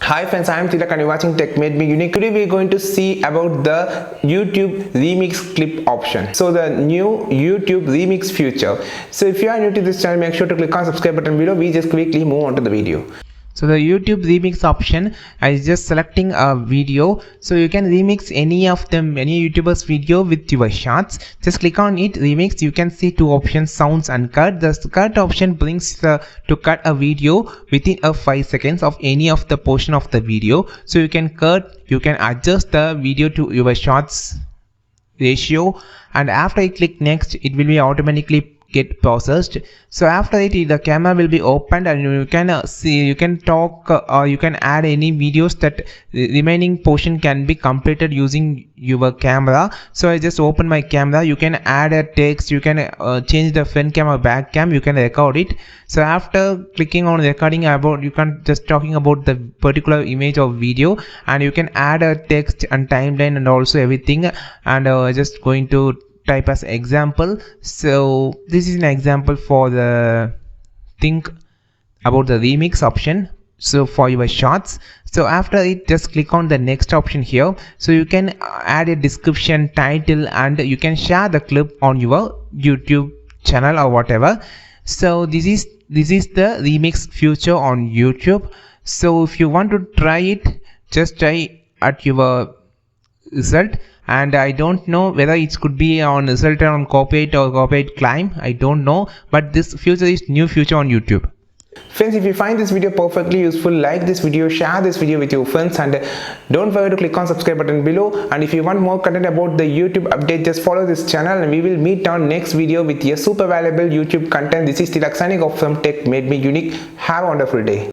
Hi friends, I am Tilak and you're watching Tech Made Me Unique. Today we are going to see about the YouTube remix clip option. So the new YouTube remix feature. So if you are new to this channel, make sure to click on subscribe button below. We just quickly move on to the video. So the YouTube remix option is just selecting a video, so you can remix any of them, any YouTuber's video with your shots. Just click on it, remix. You can see two options, sounds and cut. The cut option brings to cut a video within a 5 seconds of any of the portion of the video. So you can cut, you can adjust the video to your shots ratio, and after you click next, it will be automatically get processed. So after it, the camera will be opened and you can see, you can talk or you can add any videos. That remaining portion can be completed using your camera. So I just open my camera. You can add a text, you can change the front cam or back cam, you can record it. So after clicking on recording, about you can just talking about the particular image or video, and you can add a text and timeline and also everything. And just going to type as example. So this is an example for the think about the remix option, so for your shots. So after it, just click on the next option here. So you can add a description, title, and you can share the clip on your YouTube channel or whatever. So this is the remix feature on YouTube. So if you want to try it, just try at your result. And I don't know whether it could be on result on copyright or copyright claim, I don't know, but this feature is new feature on YouTube. Friends, if you find this video perfectly useful, like this video, share this video with your friends, and don't forget to click on subscribe button below. And if you want more content about the YouTube update, just follow this channel and we will meet on next video with a super valuable YouTube content. This is Tilak signing off from Tech Made Me Unique. Have a wonderful day.